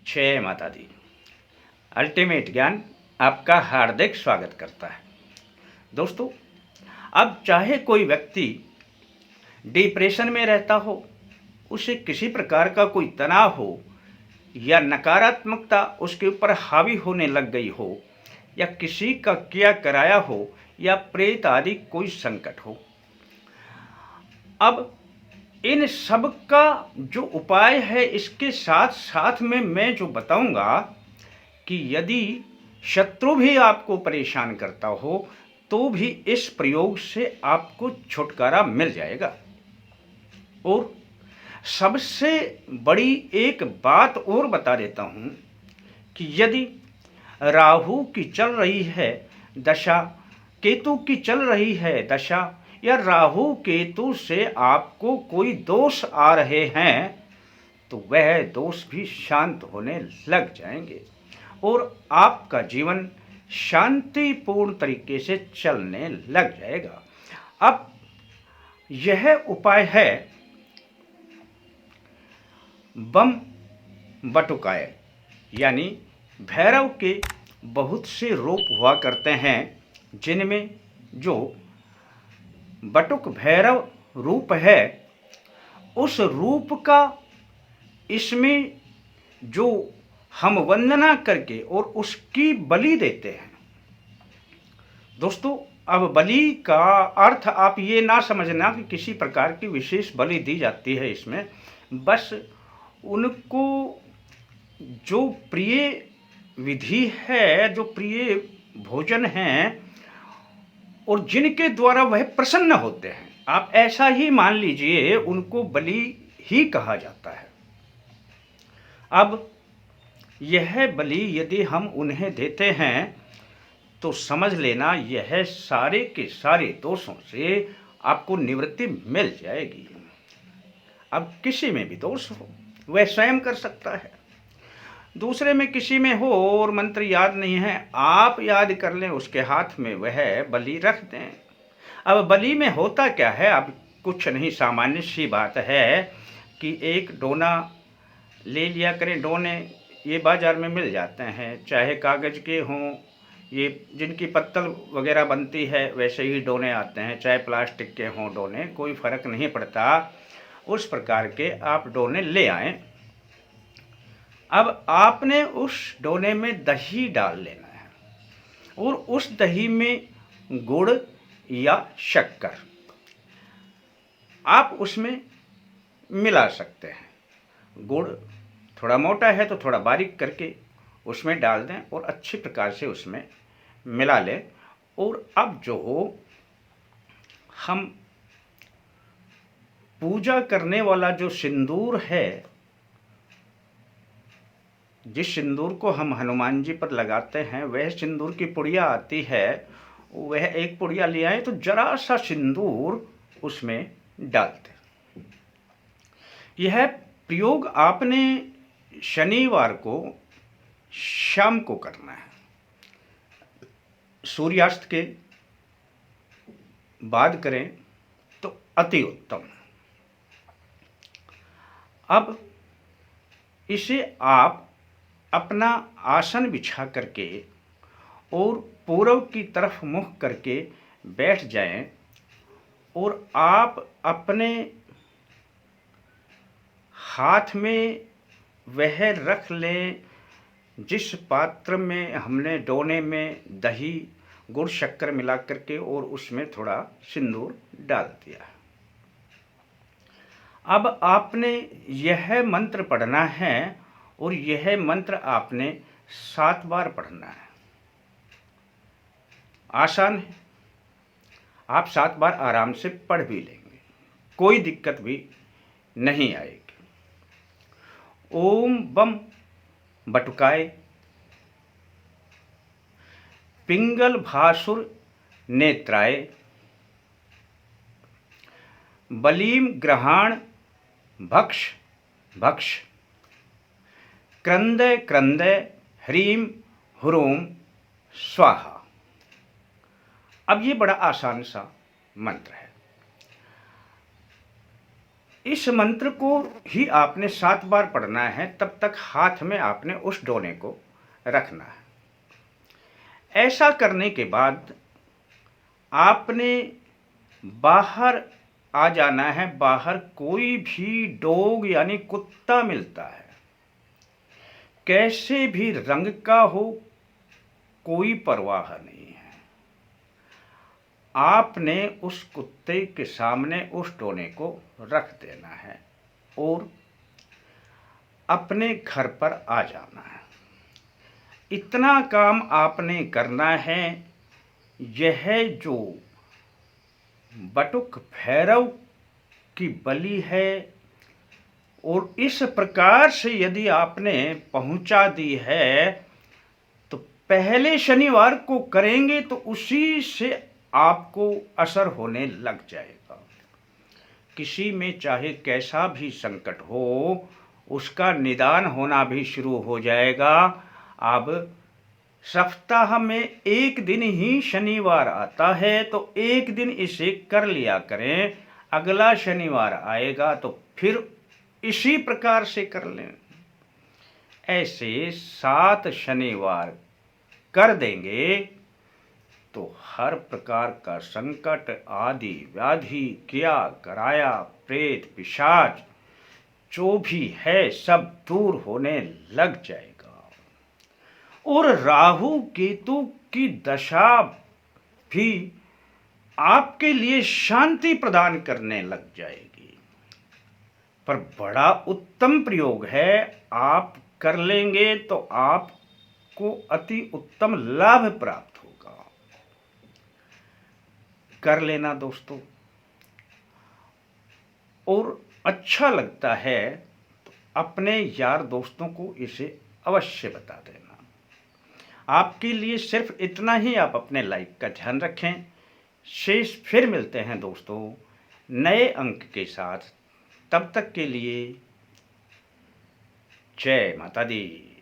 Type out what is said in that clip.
जय माता दी। अल्टीमेट ज्ञान आपका हार्दिक स्वागत करता है। दोस्तों, अब चाहे कोई व्यक्ति डिप्रेशन में रहता हो, उसे किसी प्रकार का कोई तनाव हो या नकारात्मकता उसके ऊपर हावी होने लग गई हो या किसी का किया कराया हो या प्रेत आदि कोई संकट हो, अब इन सब का जो उपाय है इसके साथ साथ में मैं जो बताऊंगा कि यदि शत्रु भी आपको परेशान करता हो तो भी इस प्रयोग से आपको छुटकारा मिल जाएगा। और सबसे बड़ी एक बात और बता देता हूं कि यदि राहु की चल रही है दशा, केतु की चल रही है दशा या राहु केतु से आपको कोई दोष आ रहे हैं तो वह दोष भी शांत होने लग जाएंगे और आपका जीवन शांतिपूर्ण तरीके से चलने लग जाएगा। अब यह उपाय है बम बटुकाय, यानी भैरव के बहुत से रूप हुआ करते हैं जिनमें जो बटुक भैरव रूप है उस रूप का इसमें जो हम वंदना करके और उसकी बलि देते हैं। दोस्तों, अब बलि का अर्थ आप ये ना समझना कि किसी प्रकार की विशेष बलि दी जाती है इसमें, बस उनको जो प्रिय विधि है, जो प्रिय भोजन है और जिनके द्वारा वह प्रसन्न होते हैं, आप ऐसा ही मान लीजिए, उनको बलि ही कहा जाता है। अब यह बलि यदि हम उन्हें देते हैं तो समझ लेना यह सारे के सारे दोषों से आपको निवृत्ति मिल जाएगी। अब किसी में भी दोष हो वह स्वयं कर सकता है, दूसरे में किसी में हो और मंत्र याद नहीं है, आप याद कर लें, उसके हाथ में वह बलि रख दें। अब बलि में होता क्या है, अब कुछ नहीं, सामान्य सी बात है कि एक डोना ले लिया करें। डोने ये बाजार में मिल जाते हैं, चाहे कागज़ के हों, ये जिनकी पत्तल वगैरह बनती है वैसे ही डोने आते हैं, चाहे प्लास्टिक के हों डोने, कोई फ़र्क नहीं पड़ता। उस प्रकार के आप डोने ले आएं। अब आपने उस डोने में दही डाल लेना है और उस दही में गुड़ या शक्कर आप उसमें मिला सकते हैं। गुड़ थोड़ा मोटा है तो थोड़ा बारीक करके उसमें डाल दें और अच्छी प्रकार से उसमें मिला लें। और अब जो हम पूजा करने वाला जो सिंदूर है, जिस सिंदूर को हम हनुमान जी पर लगाते हैं, वह सिंदूर की पुड़िया आती है, वह एक पुड़िया ले आए तो जरा सा सिंदूर उसमें डालते। यह प्रयोग आपने शनिवार को शाम को करना है, सूर्यास्त के बाद करें तो अति उत्तम। अब इसे आप अपना आसन बिछा करके और पूर्व की तरफ मुख करके बैठ जाएं और आप अपने हाथ में वह रख लें जिस पात्र में हमने डोने में दही गुड़ शक्कर मिला करके और उसमें थोड़ा सिंदूर डाल दिया। अब आपने यह मंत्र पढ़ना है और यह मंत्र आपने 7 बार पढ़ना है। आसान है, आप 7 बार आराम से पढ़ भी लेंगे, कोई दिक्कत भी नहीं आएगी। ओम बम बटुकाय पिंगल भासुर नेत्राय बलीम ग्रहाण भक्ष भक्ष क्रंदय क्रंदय ह्रीम हुरूम स्वाहा। अब ये बड़ा आसान सा मंत्र है। इस मंत्र को ही आपने 7 बार पढ़ना है, तब तक हाथ में आपने उस डोने को रखना है। ऐसा करने के बाद आपने बाहर आ जाना है। बाहर कोई भी डॉग यानी कुत्ता मिलता है, कैसे भी रंग का हो, कोई परवाह नहीं है। आपने उस कुत्ते के सामने उस डोने को रख देना है और अपने घर पर आ जाना है। इतना काम आपने करना है। यह जो बटुक भैरव की बलि है, और इस प्रकार से यदि आपने पहुंचा दी है तो पहले शनिवार को करेंगे तो उसी से आपको असर होने लग जाएगा। किसी में चाहे कैसा भी संकट हो, उसका निदान होना भी शुरू हो जाएगा। अब सप्ताह में एक दिन ही शनिवार आता है तो एक दिन इसे कर लिया करें। अगला शनिवार आएगा तो फिर इसी प्रकार से कर लें। ऐसे 7 शनिवार कर देंगे तो हर प्रकार का संकट आदि व्याधि क्या कराया, प्रेत पिशाच जो भी है सब दूर होने लग जाएगा। और राहु केतु की दशा भी आपके लिए शांति प्रदान करने लग जाएगी। पर बड़ा उत्तम प्रयोग है, आप कर लेंगे तो आपको अति उत्तम लाभ प्राप्त होगा। कर लेना दोस्तों, और अच्छा लगता है तो अपने यार दोस्तों को इसे अवश्य बता देना। आपके लिए सिर्फ इतना ही, आप अपने लाइफ का ध्यान रखें। शेष फिर मिलते हैं दोस्तों नए अंक के साथ। तब तक के लिए जय माता दी।